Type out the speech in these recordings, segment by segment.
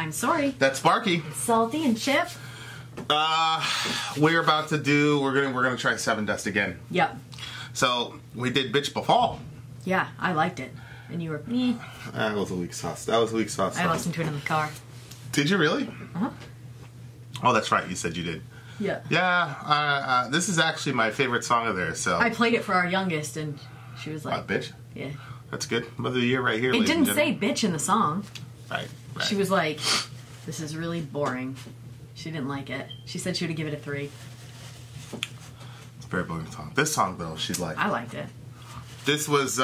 I'm Sori. That's Sparky. Salty and Chip. We're about to do. We're gonna try Sevendust again. Yep. So we did Bitch Befall. Yeah, I liked it, and you were me. That was a weak sauce. That was a weak sauce. I listened to it in the car. Did you really? Uh-huh. Oh, that's right. You said you did. Yeah. Yeah. This is actually my favorite song of theirs. So I played it for our youngest, and she was like, "Bitch." Yeah. That's good. Mother of the Year right here. It didn't say "bitch" in the song. Right. She was like, "This is really boring." She didn't like it. She said she would give it a 3. It's a very boring song. This song though, she's like. I liked it. This was.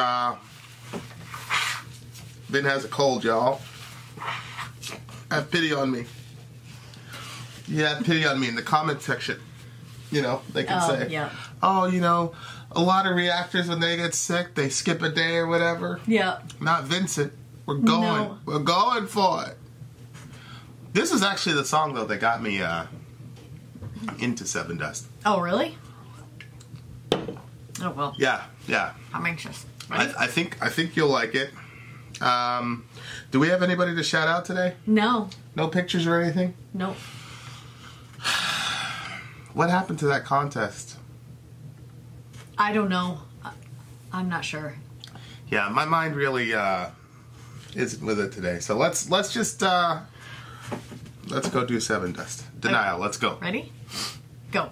Vin has a cold, y'all. Have pity on me. Yeah, have pity on me in the comment section. You know, they can say, yeah. "Oh, you know, a lot of reactors when they get sick, they skip a day or whatever." Yeah. Not Vincent. We're going. No. We're going for it. This is actually the song though that got me into Sevendust. Oh, really? Oh well. Yeah. I'm anxious. I think you'll like it. Do we have anybody to shout out today? No. No pictures or anything? Nope. What happened to that contest? I don't know. I'm not sure. Yeah, my mind really isn't with it today. So let's just let's go do Sevendust Denial. Let's go. Ready? Go.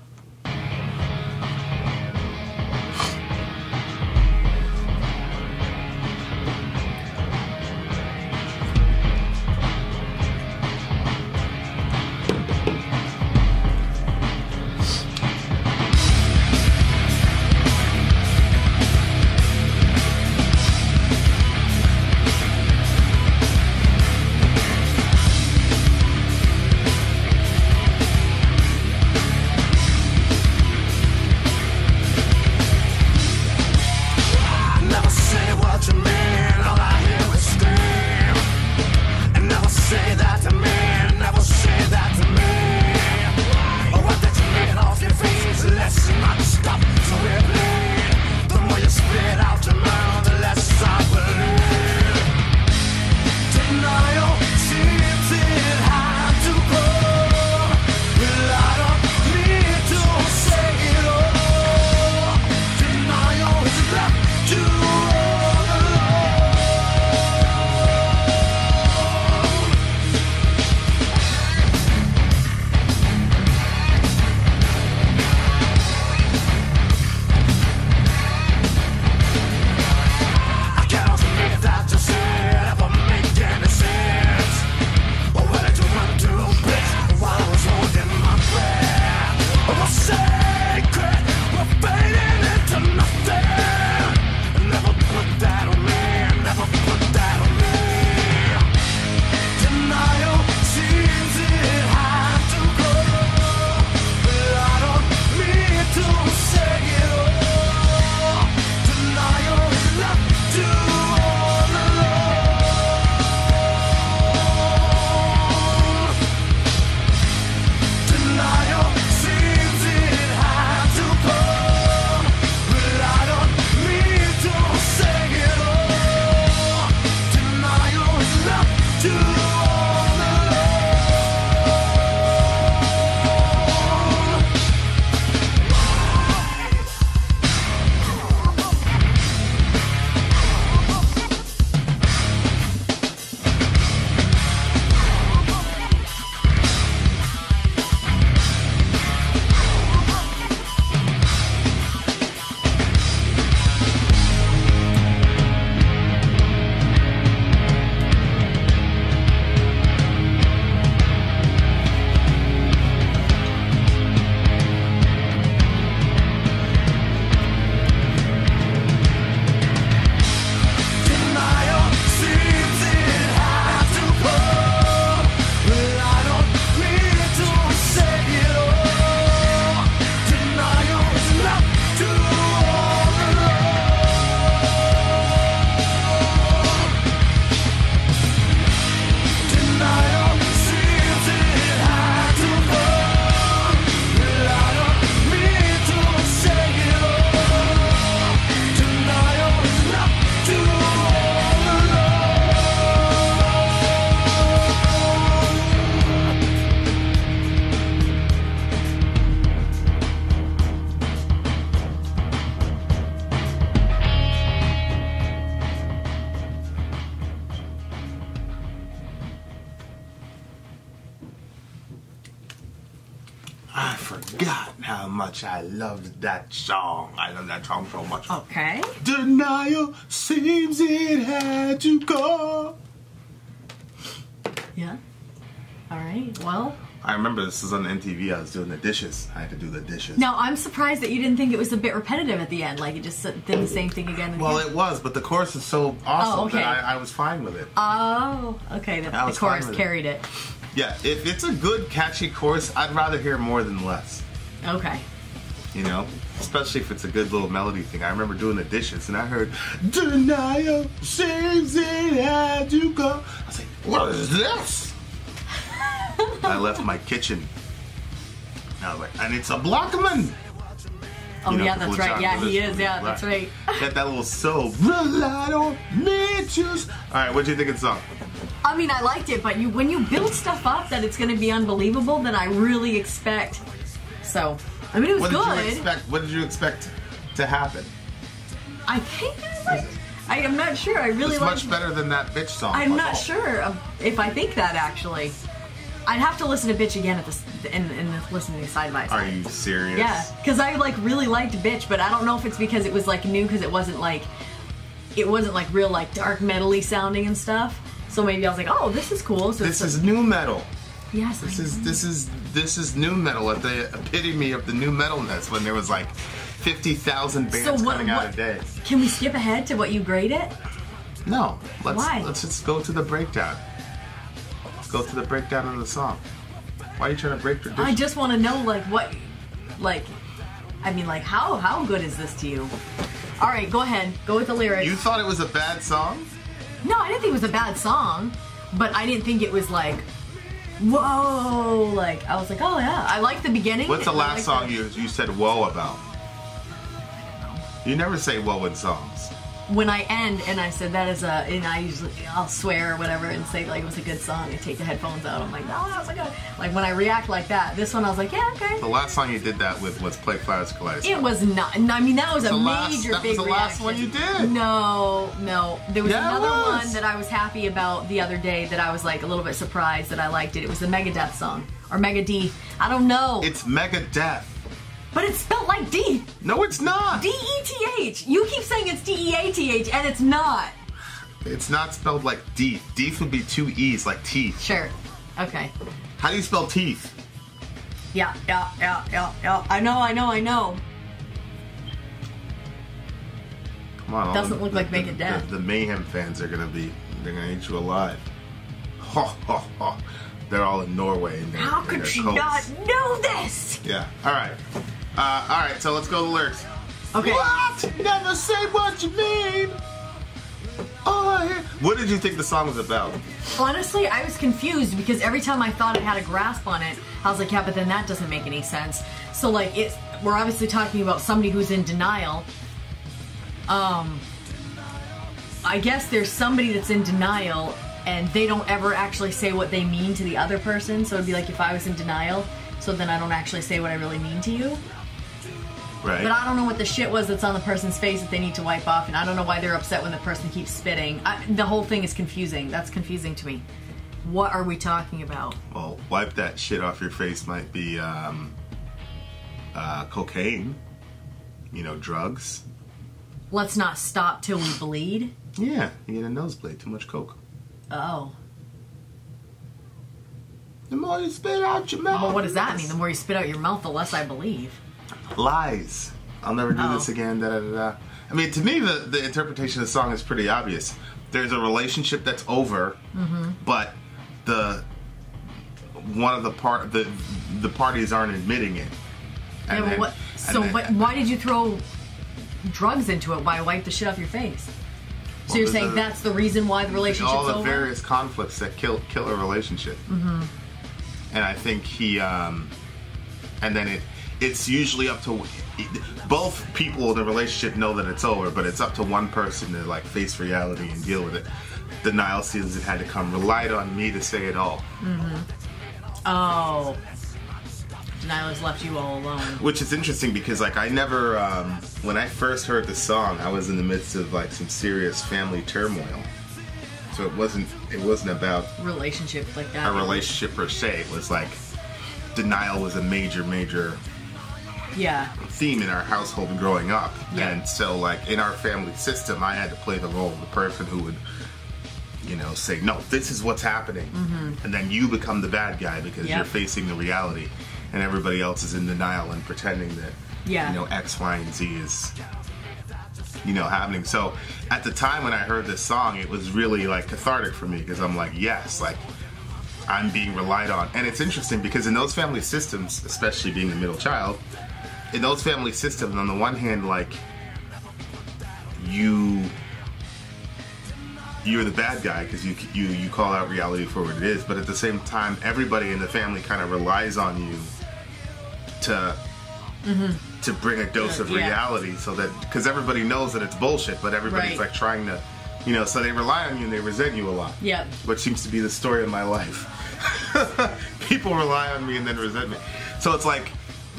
forgot how much I loved that song. I love that song so much. Okay. Denial seems it had to go. Yeah. All right. Well. I remember this was on MTV. I was doing the dishes. I had to do the dishes. Now, I'm surprised that you didn't think it was a bit repetitive at the end. Like, it just did the same thing again and Well, again. it was, but the chorus is so awesome okay. that I was fine with it. Oh, okay. The chorus carried it. Yeah, if it's a good, catchy chorus, I'd rather hear more than less. Okay. You know? Especially if it's a good little melody thing. I remember doing the dishes, and I heard, Denial seems it had to go. I was like, what is this? I left my kitchen. And I was like, and it's a Blockman. Oh, you know, yeah, that's right. Yeah, he is. Yeah, that's right. Got that little soul. Relied on me just. Alright, what do you think of the song? I mean, I liked it, but when you build stuff up that it's going to be unbelievable, then I really expect. So, I mean, it was good. What did you expect to happen? I think I am not sure. I really It's much better than that bitch song. I'm not sure if I think that, actually. I'd have to listen to Bitch again at listening side by side. Are you serious? Yeah, because I really liked Bitch, but I don't know if it's because it was new, because it wasn't real dark metal-y sounding and stuff. So maybe I was like, oh, this is cool. So this is new metal. Yes. This is new metal at the epitome of the new metalness, when there was 50,000 bands coming out a day. Can we skip ahead to what you grade it? No. Why? Let's just go to the breakdown. Go to the breakdown of the song. Why are you trying to break tradition? I just want to know, how good is this to you? All right, go ahead. Go with the lyrics. You thought it was a bad song? No, I didn't think it was a bad song, but I didn't think it was whoa. I was like, oh yeah, I like the beginning. What's the last song you said whoa about? You never say whoa in songs. When I end and I said that is and I'll swear or whatever and say it was a good song and take the headphones out. I'm like, no, that was a good. When I react like that, this one I was like, yeah, okay. The last song you did that with was Play Flowers Kaleidoscope. It was not. I mean, that was a major that big was the reaction. last one you did. No. There was another one that I was happy about the other day that I was a little bit surprised that I liked it. It was the Megadeth song. Or Mega D. I don't know. It's Megadeth. But it's spelled like D. No, it's not. D-E-T-H. You keep saying it's D-E-A-T-H, and it's not. It's not spelled like Deeth. Deeth would be two E's, like teeth. Sure. Okay. How do you spell teeth? Yeah. I know. Come on. Doesn't look like Megadeth. The Mayhem fans they're gonna eat you alive. Ho, ho, ho. They're all in Norway. How could she not know this? Yeah. All right, so let's go to the lyrics. Okay. What? Never say what you mean. What did you think the song was about? Honestly, I was confused because every time I thought I had a grasp on it, I was like, yeah, but then that doesn't make any sense. So, we're obviously talking about somebody who's in denial. I guess there's somebody that's in denial and they don't ever actually say what they mean to the other person. So it'd be like if I was in denial, so then I don't actually say what I really mean to you. Right. But I don't know what the shit was that's on the person's face that they need to wipe off, and I don't know why they're upset when the person keeps spitting. The whole thing is confusing. That's confusing to me. What are we talking about? Well, wipe that shit off your face might be cocaine. Drugs. Let's not stop till we bleed? Yeah, you get a nosebleed. Too much coke. Oh. The more you spit out your mouth. Well, what does that mean? The more you spit out your mouth, the less I believe. Lies. I'll never do this again. Da, da, da, da. I mean, to me, the interpretation of the song is pretty obvious. There's a relationship that's over, but the parties aren't admitting it. And why did you throw drugs into it? Why wipe the shit off your face? So you're saying that's the reason why the relationship's over? All the various conflicts that kill a relationship. And I think and then it's usually up to both people in the relationship know that it's over, but it's up to one person to face reality and deal with it. Denial feels it had to come. Relied on me to say it all. Oh. Denial has left you all alone. Which is interesting because I never when I first heard the song, I was in the midst of some serious family turmoil. So it wasn't about relationship like that. A relationship per se. It was denial was a major Yeah. theme in our household growing up. Yeah. And so, like, in our family system, I had to play the role of the person who would, you know, say, no, this is what's happening. And then you become the bad guy because you're facing the reality, and everybody else is in denial and pretending that, you know, X, Y, and Z is, you know, happening. So at the time when I heard this song, it was really, like, cathartic for me, because I'm like, yes, like, I'm being relied on. And it's interesting because in those family systems, especially being the middle child, in those family systems, on the one hand, like, you're the bad guy because you call out reality for what it is, but at the same time, everybody in the family kind of relies on you to bring a dose of reality, so that, because everybody knows that it's bullshit, but everybody's like trying to, you know, so they rely on you and they resent you a lot. Yeah. Which seems to be the story of my life. People rely on me and then resent me. So it's like,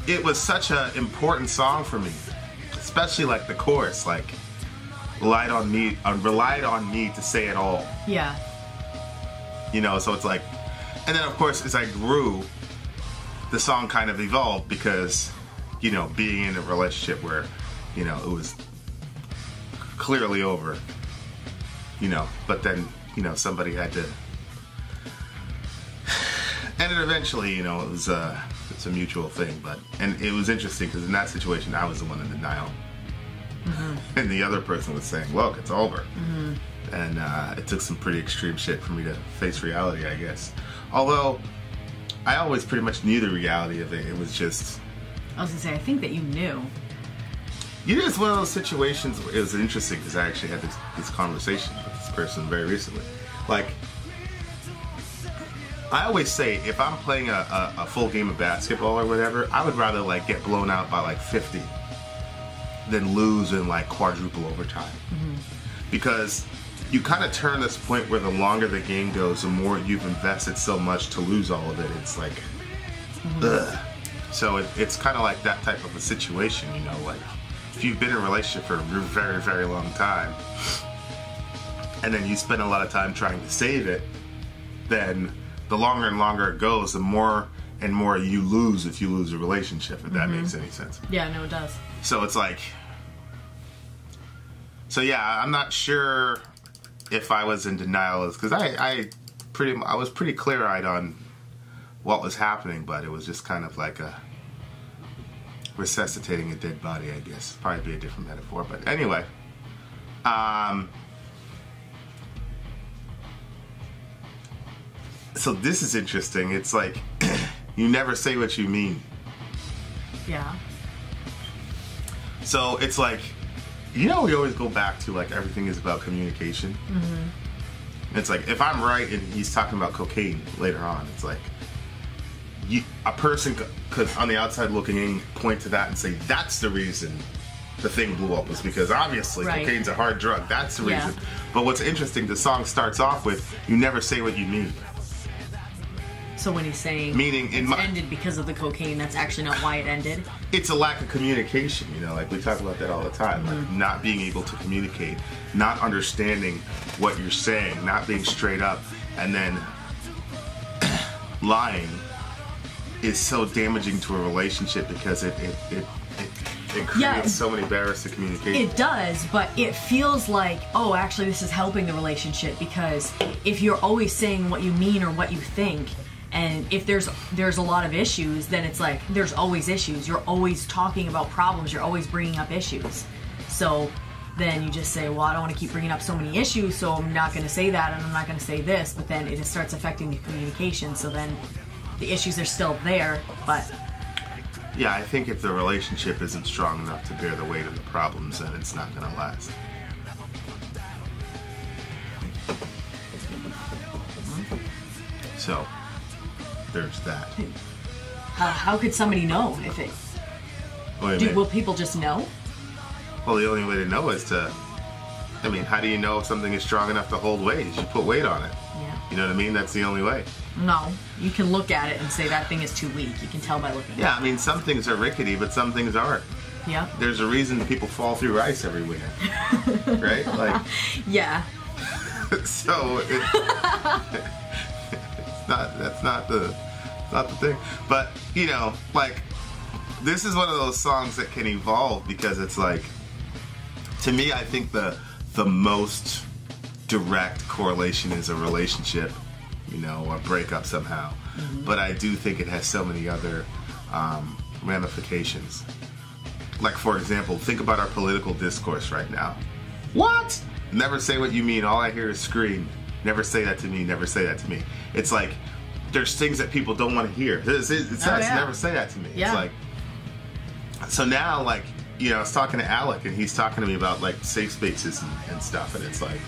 it was such an important song for me, especially like the chorus, like, relied on me to say it all. Yeah. You know, so it's like, and then of course as I grew, the song kind of evolved because, you know, being in a relationship where, you know, it was clearly over, you know, but then, you know, somebody had to, and it eventually, you know, it's a mutual thing, but, and it was interesting because in that situation I was the one in denial. And the other person was saying, look, it's over. And it took some pretty extreme shit for me to face reality, I guess. Although, I always pretty much knew the reality of it. It was just... I was going to say, I think that you knew. You know, it's one of those situations where it was interesting because I actually had this conversation with this person very recently. Like, I always say, if I'm playing a full game of basketball or whatever, I would rather, like, get blown out by, like, 50 than lose in, like, quadruple overtime. Because you kind of turn this point where the longer the game goes, the more you've invested so much to lose all of it. It's like, ugh. So it's kind of like that type of a situation, you know, like, if you've been in a relationship for a very, very long time, and then you spend a lot of time trying to save it, then the longer and longer it goes, the more and more you lose if you lose a relationship, if that makes any sense. Yeah, no, it does. So it's like, so yeah, I'm not sure if I was in denial, because I was pretty clear-eyed on what was happening, but it was just kind of like a resuscitating a dead body, I guess. Probably be a different metaphor, but anyway. So this is interesting. It's like, you never say what you mean. Yeah. So it's like, you know, we always go back to, like, everything is about communication. It's like, if I'm right and he's talking about cocaine later on, it's like, a person could, on the outside looking in, point to that and say, that's the reason the thing blew up, was because obviously cocaine's a hard drug. That's the reason. But what's interesting, the song starts off with, you never say what you mean. So when he's saying meaning it's ended because of the cocaine, that's actually not why it ended? It's a lack of communication, you know, like we talk about that all the time. Like not being able to communicate, not understanding what you're saying, not being straight up, and then lying is so damaging to a relationship because it creates so many barriers to communication. It does, but it feels like, oh, actually this is helping the relationship, because if you're always saying what you mean or what you think, and if there's a lot of issues, then it's like there's always issues. You're always talking about problems. You're always bringing up issues. So then you just say, well, I don't want to keep bringing up so many issues, so I'm not going to say that, and I'm not going to say this. But then it just starts affecting the communication. So then the issues are still there, but... Yeah, I think if the relationship isn't strong enough to bear the weight of the problems, then it's not going to last. So, there's that. How could somebody know if it... will people just know? Well, the only way to know is to... I mean, how do you know if something is strong enough to hold weight? You put weight on it. Yeah. You know what I mean? That's the only way. No. You can look at it and say that thing is too weak. You can tell by looking at it. Yeah, I mean, some things are rickety, but some things aren't. Yeah. There's a reason people fall through ice every winter. Right? Like... Yeah. So, that's not the not the thing. But, you know, like, this is one of those songs that can evolve because it's like, to me, I think the most direct correlation is a relationship, you know, a breakup somehow. Mm-hmm. But I do think it has so many other ramifications. Like, for example, think about our political discourse right now. What? Never say what you mean. All I hear is scream. Never say that to me. Never say that to me. It's like, there's things that people don't want to hear. It says, never say that to me. Yeah. It's like, so now, like, you know, I was talking to Alec, and he's talking to me about, like, safe spaces and stuff, and it's like,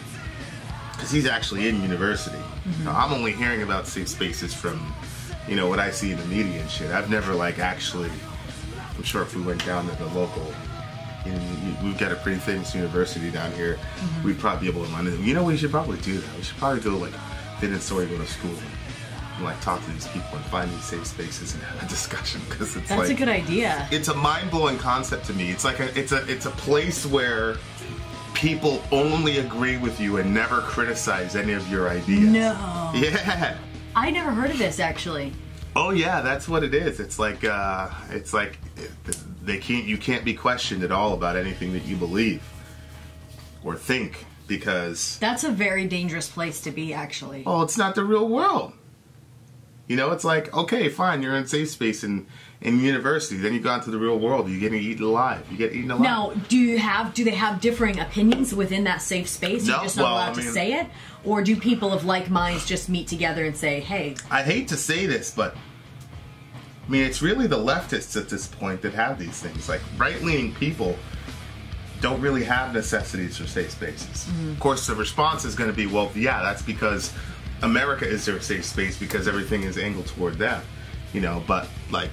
because he's actually in university. Mm-hmm. Now, I'm only hearing about safe spaces from, you know, what I see in the media and shit. I've never, like, actually, I'm sure if we went down to the local, you know, we've got a pretty famous university down here, mm-hmm. we'd probably be able to run it. You know, we should probably do that. We should probably go, like, Vin and Sori, go to school and, like, talk to these people and find these safe spaces and have a discussion, because it's that's like, a good idea. It's a mind-blowing concept to me. It's like it's a place where people only agree with you and never criticize any of your ideas. No. Yeah. I never heard of this, actually. Oh yeah, that's what it is. It's like you can't be questioned at all about anything that you believe or think, because that's a very dangerous place to be, actually. Oh, it's not the real world. You know, it's like, okay, fine, you're in safe space in university, then you go out to the real world, you're getting eaten alive. You get eaten alive. Now, do they have differing opinions within that safe space? You're just not allowed to say it? Or do people of like minds just meet together and say, hey... I hate to say this, but I mean, it's really the leftists at this point that have these things. Like, right-leaning people don't really have necessities for safe spaces. Mm-hmm. Of course, the response is going to be, well, yeah, that's because America is their safe space because everything is angled toward them, you know. But like,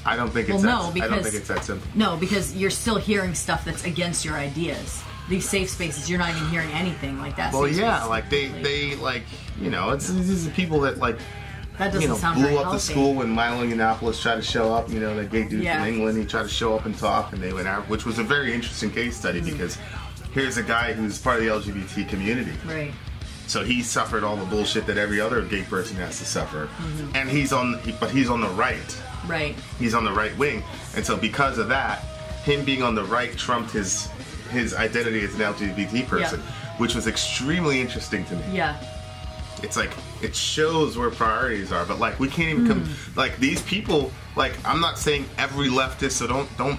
I don't think it's that simple. No, because you're still hearing stuff that's against your ideas. These safe spaces, you're not even hearing anything like that. Well, yeah, like they like, you know, these are people that like, that doesn't sound blew very up healthy. The school when Milo Yiannopoulos tried to show up. You know, the gay dude from England, he tried to show up and talk, and they went out, which was a very interesting case study because here's a guy who's part of the LGBT community. Right. So he suffered all the bullshit that every other gay person has to suffer, and he's on the right. Right. He's on the right wing, and so because of that, him being on the right trumped his identity as an LGBT person, which was extremely interesting to me. Yeah. It's like, it shows where priorities are, but like, we can't even like, these people, like, I'm not saying every leftist, so don't.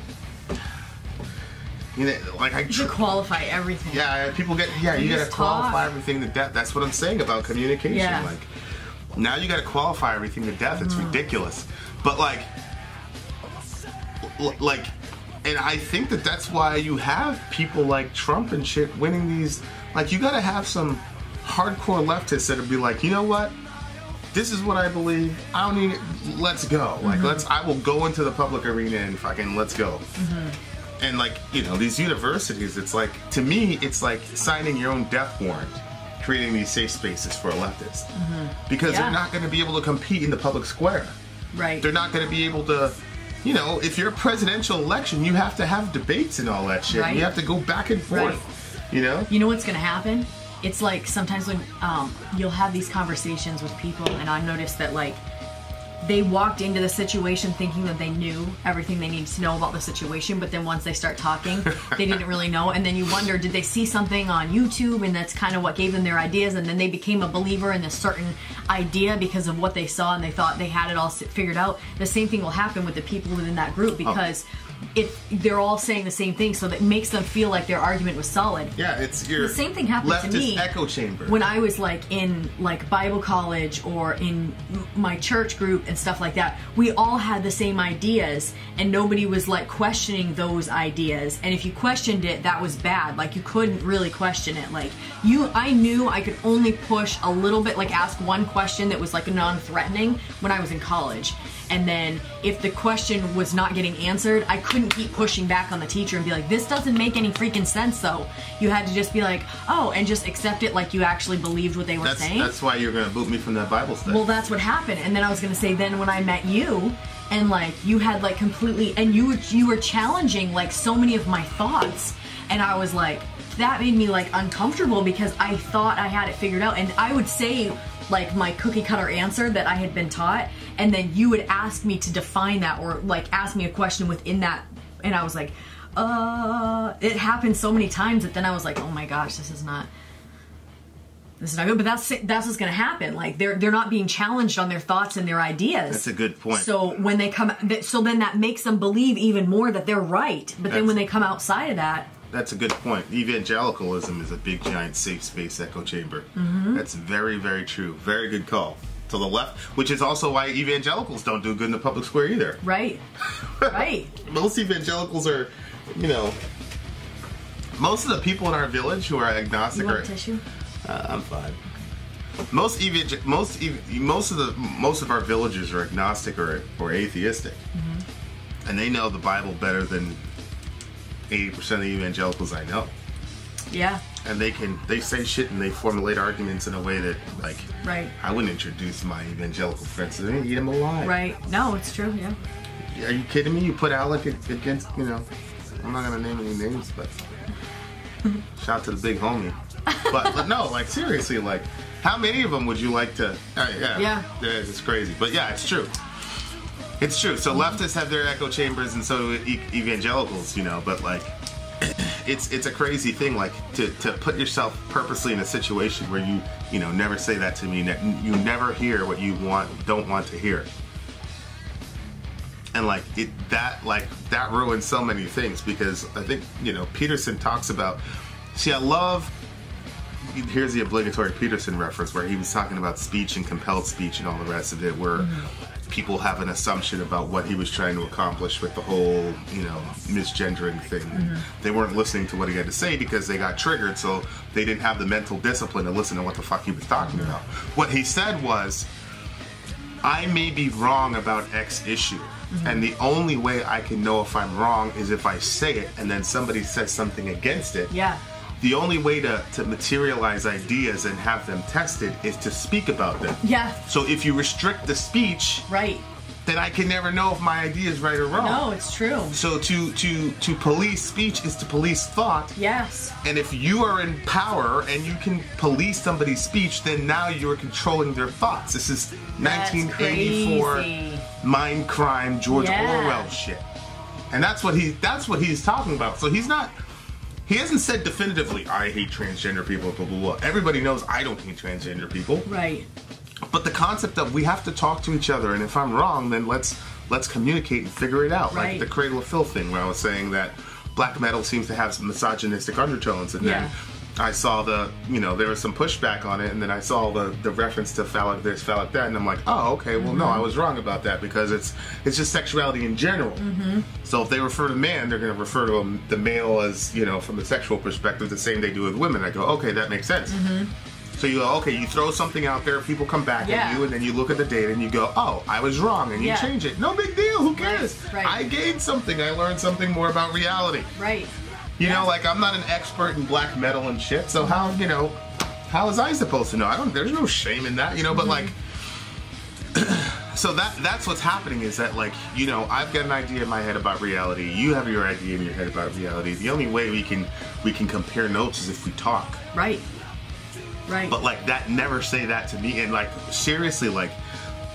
You know, like you should qualify everything. Yeah, people get. Yeah, you gotta qualify everything to death. That's what I'm saying about communication. Yeah. Like, now you gotta qualify everything to death. It's ridiculous. But like, and I think that's why you have people like Trump and shit winning these. Like, you gotta have some hardcore leftists that'll be like, you know what? This is what I believe. I don't need it. Let's go. Like, I will go into the public arena and fucking let's go. And like, you know, these universities, it's like, to me, it's like signing your own death warrant, creating these safe spaces for a leftist. Because they're not going to be able to compete in the public square. Right. They're not going to be able to, you know, if you're a presidential election, you have to have debates and all that shit. Right. You have to go back and forth, you know? You know what's going to happen? It's like sometimes when you'll have these conversations with people, and I've noticed that, like, they walked into the situation thinking that they knew everything they needed to know about the situation, but then once they start talking, they didn't really know. And then you wonder, did they see something on YouTube and that's kind of what gave them their ideas, and then they became a believer in this certain idea because of what they saw and they thought they had it all figured out? The same thing will happen with the people within that group because they're all saying the same thing, so that makes them feel like their argument was solid. Yeah, it's your the same thing happened to me echo chamber when I was like in like Bible college or in my church group and stuff like that. We all had the same ideas, and nobody was like questioning those ideas. And if you questioned it, that was bad. Like, you couldn't really question it. Like, I knew I could only push a little bit, like ask one question that was like non-threatening when I was in college. And then if the question was not getting answered, I couldn't keep pushing back on the teacher and be like, this doesn't make any freaking sense though. You had to just be like, oh, and just accept it like you actually believed what they were saying. That's why you're going to boot me from that Bible study. Well, that's what happened. And then I was going to say, then when I met you, and like you had like completely, and you were challenging like so many of my thoughts. And I was like, that made me like uncomfortable because I thought I had it figured out. And I would say like my cookie cutter answer that I had been taught, and then you would ask me to define that or like ask me a question within that, and I was like, it happened so many times that then I was like, oh my gosh, this is not good. But that's what's gonna happen. Like they're not being challenged on their thoughts and their ideas. That's a good point. So when they come, so then that makes them believe even more that they're right. But then when they come outside of that. That's a good point. Evangelicalism is a big, giant, safe space echo chamber. That's very, very true. Very good call. To the left, which is also why evangelicals don't do good in the public square either. Right. Right. Most evangelicals are, you know, most of the people in our village who are agnostic You want a tissue? I'm fine. Most of our villagers are agnostic or atheistic, and they know the Bible better than 80% of the evangelicals I know. Yeah. And they say shit and they formulate arguments in a way that, like, Right. I wouldn't introduce my evangelical friends to them, eat them alive. Right. No, it's true. Yeah. Are you kidding me? You put Alec against, you know, I'm not gonna name any names, but shout out to the big homie. But no, like seriously, like, how many of them would you like to? Yeah, it's crazy, but yeah, it's true. It's true. So leftists have their echo chambers, and so do evangelicals, you know. But like, it's a crazy thing, like to put yourself purposely in a situation where you know never say that to me, you never hear what you don't want to hear, and like that ruins so many things, because I think, you know, Peterson talks about. See, I love. Here's the obligatory Peterson reference where he was talking about speech and compelled speech and all the rest of it, where people have an assumption about what he was trying to accomplish with the whole, you know, misgendering thing. They weren't listening to what he had to say because they got triggered, so they didn't have the mental discipline to listen to what the fuck he was talking about. What he said was, I may be wrong about X issue, and the only way I can know if I'm wrong is if I say it and then somebody says something against it. Yeah. The only way to materialize ideas and have them tested is to speak about them. Yeah. So if you restrict the speech, Right. then I can never know if my idea is right or wrong. No, it's true. So to police speech is to police thought. Yes. And if you are in power and you can police somebody's speech, then now you're controlling their thoughts. This is 1984 crazy. mind crime George Orwell shit. And that's what he's talking about. So he hasn't said definitively, I hate transgender people, blah, blah, blah. Everybody knows I don't hate transgender people. Right. But the concept of we have to talk to each other, and if I'm wrong, then let's communicate and figure it out. Right. Like the Cradle of Filth thing, where I was saying that black metal seems to have some misogynistic undertones, and then I saw there was some pushback on it, and then I saw the reference to phallic this, phallic that, and I'm like, oh, okay, well, no, I was wrong about that, because it's just sexuality in general. So if they refer to man, they're going to refer to the male as, you know, from a sexual perspective, the same they do with women. I go, okay, that makes sense. So you go, okay, you throw something out there, people come back at you, and then you look at the data and you go, oh, I was wrong, and you change it. No big deal, who cares? Right. I gained something, I learned something more about reality. Right. You know, like, I'm not an expert in black metal and shit, so how is I supposed to know? There's no shame in that, you know, but like, so that's what's happening, is that, like, you know, I've got an idea in my head about reality, you have your idea in your head about reality. The only way we can compare notes is if we talk. Right. Right. But like, never say that to me. And like, seriously, like,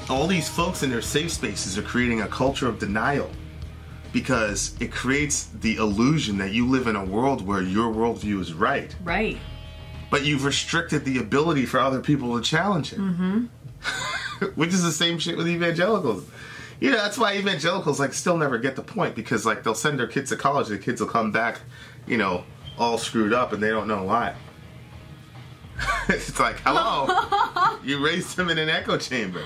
all these folks in their safe spaces are creating a culture of denial, because it creates the illusion that you live in a world where your worldview is right. Right. But you've restricted the ability for other people to challenge it. Which is the same shit with evangelicals. You know, that's why evangelicals, like, still never get the point, because like, they'll send their kids to college, the kids will come back, you know, all screwed up, and they don't know why. It's like, hello, you raised them in an echo chamber.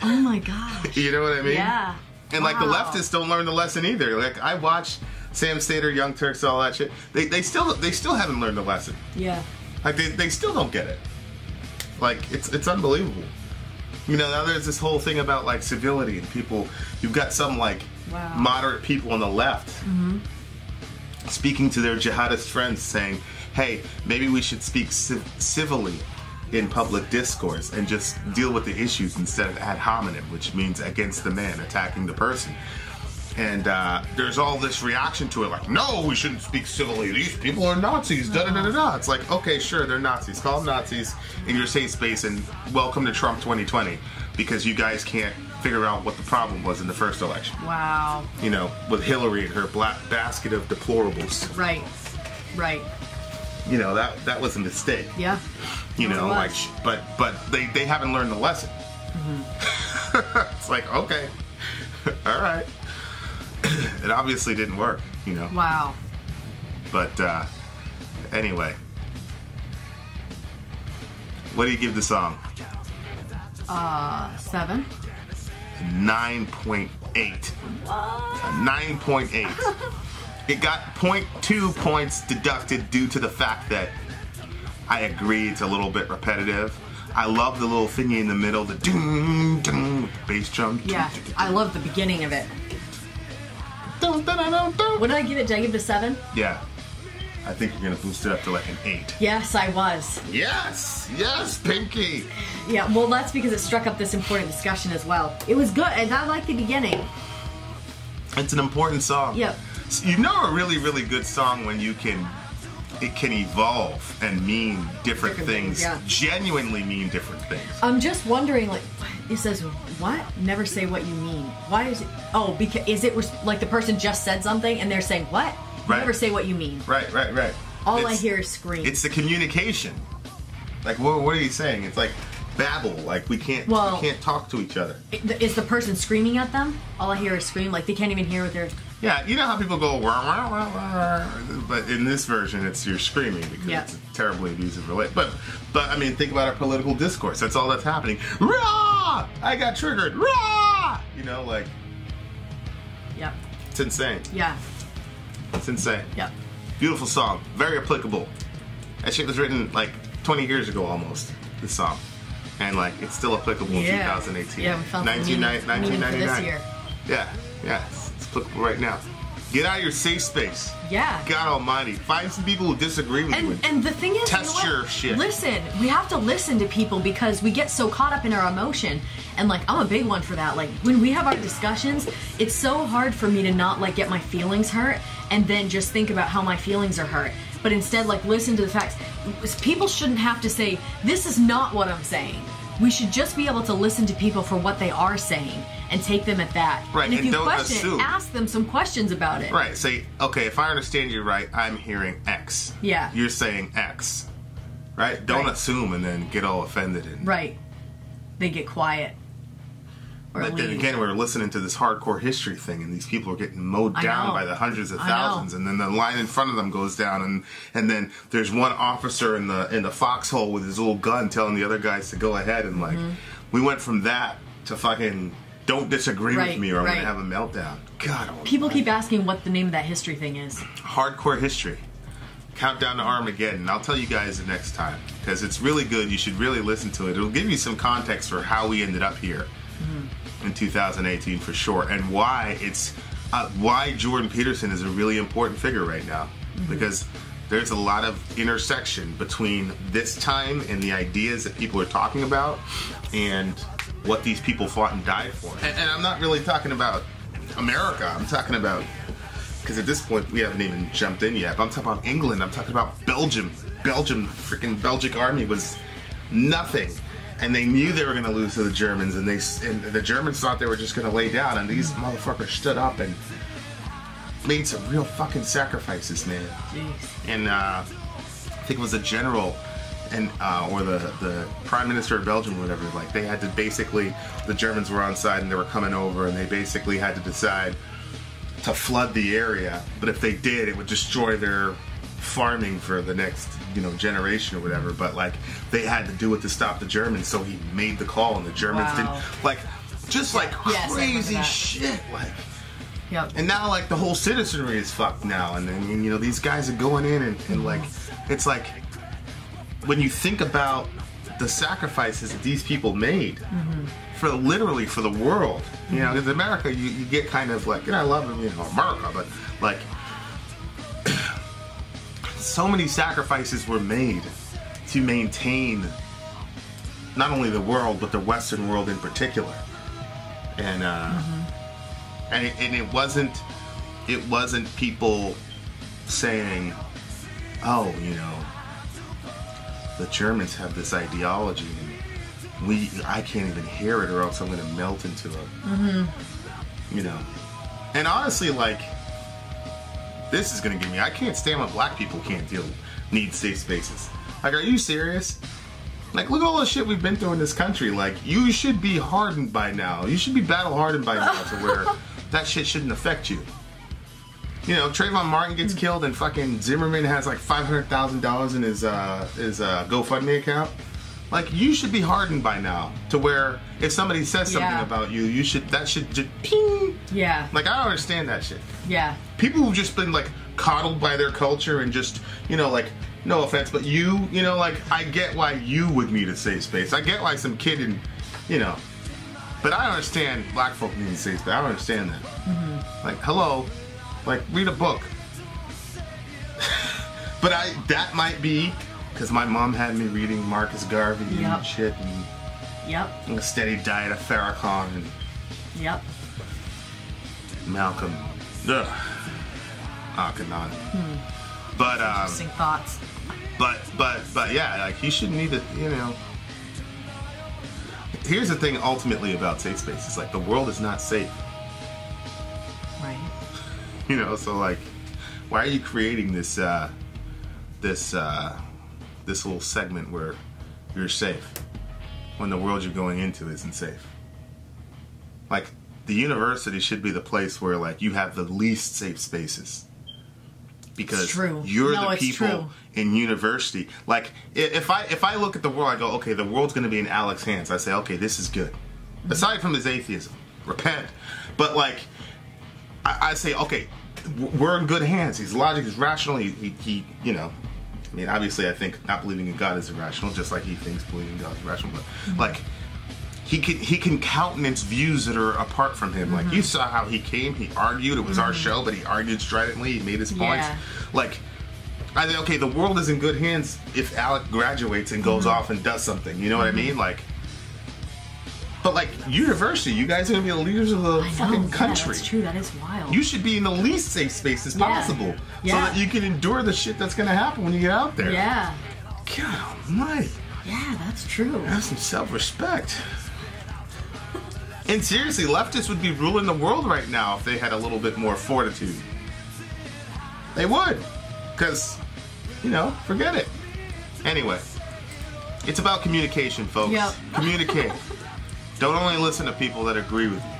Oh my gosh. You know what I mean? Yeah. And like, the leftists don't learn the lesson either. Like, I watch Sam Stater, Young Turks, all that shit. They still haven't learned the lesson. Yeah. Like, they still don't get it. Like, it's unbelievable. You know, now there's this whole thing about like civility, and people, you've got some like moderate people on the left speaking to their jihadist friends saying, hey, maybe we should speak civilly in public discourse and just deal with the issues instead of ad hominem, which means against the man, attacking the person. And there's all this reaction to it, like, no, we shouldn't speak civilly. These people are Nazis. Da da da da da. It's like, okay, sure, they're Nazis. Call them Nazis in your safe space, and welcome to Trump 2020, because you guys can't figure out what the problem was in the first election. Wow. You know, with Hillary and her black basket of deplorables. Right. Right. You know, that was a mistake. Yeah. You know, like, but they haven't learned the lesson. It's like, okay, all right. It obviously didn't work, you know. Wow. But anyway, what do you give the song? 7. 9.8. 9.8. It got 0.2 points deducted due to the fact that I agree it's a little bit repetitive. I love the little thingy in the middle, the doom doom bass drum. Yeah, I love the beginning of it. What did I give it? Did I give it a 7? Yeah. I think you're gonna boost it up to like an 8. Yes, I was. Yes, yes, Pinky. Yeah, well, that's because it struck up this important discussion as well. It was good, and I like the beginning. It's an important song. Yep. You know a really, really good song when it can evolve and mean different things. Yeah. Genuinely mean different things. I'm just wondering, like, it says, what? Never say what you mean. Why is it? Oh, because is it like the person just said something and they're saying, what? Right. Never say what you mean. Right. All I hear is scream. It's the communication. Like, what are you saying? It's like babble. Like, we can't talk to each other. Is the person screaming at them? All I hear is scream. Like, they can't even hear what they're... Yeah, you know how people go, wah, wah, wah, wah, but in this version, it's you're screaming because it's a terribly abusive relate. But I mean, think about our political discourse. That's all that's happening. Rah! I got triggered. Rah! You know, like. Yep. It's insane. Yeah. It's insane. Yep. Beautiful song. Very applicable. That shit was written like 20 years ago almost. This song, and like it's still applicable in 2018. Yeah, we felt 1999. This year. Yeah. It's applicable right now. Get out of your safe space. Yeah. God almighty. Find some people who disagree with you. And the thing is, test your shit. Listen. We have to listen to people because we get so caught up in our emotion. And like, I'm a big one for that. Like, when we have our discussions, it's so hard for me to not like get my feelings hurt and then just think about how my feelings are hurt. But instead, like, listen to the facts. People shouldn't have to say, this is not what I'm saying. We should just be able to listen to people for what they are saying and take them at that. Right, and if you don't question assume. it, ask them some questions about it. Right, say, okay, if I understand you right, I'm hearing X. Yeah. You're saying X. Right? Don't assume and then get all offended. Right. They get quiet. But then again, we're listening to this hardcore history thing, and these people are getting mowed down by the hundreds of thousands, and then the line in front of them goes down, and then there's one officer in the foxhole with his little gun telling the other guys to go ahead, and like, we went from that to fucking don't disagree with me or I'm gonna have a meltdown. God, people keep asking what the name of that history thing is. Hardcore history. Countdown to Armageddon. I'll tell you guys the next time because it's really good. You should really listen to it. It'll give you some context for how we ended up here. In 2018 for sure, and why it's why Jordan Peterson is a really important figure right now, because there's a lot of intersection between this time and the ideas that people are talking about and what these people fought and died for. And I'm not really talking about America. I'm talking about, because at this point we haven't even jumped in yet, but I'm talking about England. I'm talking about Belgium. Freaking Belgic army was nothing. And they knew they were going to lose to the Germans, and the Germans thought they were just going to lay down, and these motherfuckers stood up and made some real fucking sacrifices, man. Jeez. And I think it was a general and or the prime minister of Belgium or whatever, like they had to basically, the Germans were on side and they were coming over, and they basically had to decide to flood the area, but if they did, it would destroy their farming for the next generation or whatever, but like they had to do it to stop the Germans, so he made the call, and the Germans didn't, like, just like crazy shit, like. Yep. And now like the whole citizenry is fucked now, and then these guys are going in and like, it's like when you think about the sacrifices that these people made for literally for the world, because America, you get kind of like, I love America, but like so many sacrifices were made to maintain not only the world but the Western world in particular, and And it wasn't people saying, oh, you know, the Germans have this ideology and I can't even hear it or else I'm going to melt into it. Mm-hmm. You know. And honestly, like, this is going to get me. I can't stand when black people need safe spaces. Like, are you serious? Like, look at all the shit we've been through in this country. Like, you should be hardened by now. You should be battle hardened by now to where that shit shouldn't affect you. You know, Trayvon Martin gets killed and fucking Zimmerman has like $500,000 in his GoFundMe account. Like, you should be hardened by now to where if somebody says something about you, that should just ping. Yeah. Like, I don't understand that shit. Yeah. People who've just been like coddled by their culture and just, you know, like, no offense, but you know, like, I get why you would need a safe space. I get why some kid in, you know, but I don't understand black folk needing a safe space. I don't understand that. Mm-hmm. Like, hello, like, read a book. But that might be because my mom had me reading Marcus Garvey and shit, and a steady diet of Farrakhan and Malcolm. Ugh. Akhenaten. But interesting thoughts. But yeah, like, he shouldn't need it, you know. Here's the thing ultimately about safe spaces, like, the world is not safe. Right. You know, so like, why are you creating this this little segment where you're safe when the world you're going into isn't safe? Like, the university should be the place where, like, you have the least safe spaces. Because you're the people in university. Like, if I look at the world, I go, okay, the world's going to be in Alex's hands. I say, okay, this is good. Mm-hmm. Aside from his atheism, repent. But, like, I say, okay, we're in good hands. He's logical, he's rational. He you know, I mean, obviously, I think not believing in God is irrational, just like he thinks believing in God is irrational. But like, he can countenance views that are apart from him. Like, you saw how he came, he argued. It was our show, but he argued stridently. He made his points. Like, I think, okay, the world is in good hands if Alec graduates and goes off and does something. You know what I mean? Like, but like, university, you guys are gonna be the leaders of the fucking country. That's true. That is wild. You should be in the least safe spaces possible, so that you can endure the shit that's gonna happen when you get out there. Yeah. God almighty. Yeah, that's true. Have some self-respect. And seriously, leftists would be ruling the world right now if they had a little bit more fortitude. They would, because, you know, forget it. Anyway, it's about communication, folks. Yep. Communicate. Don't only listen to people that agree with you.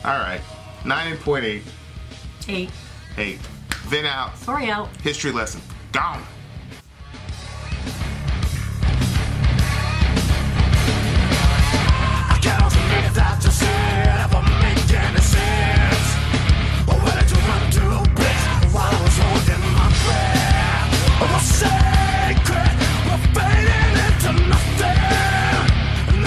All right. 9.8. 8. Vin out. Sorry out. History lesson. Gone.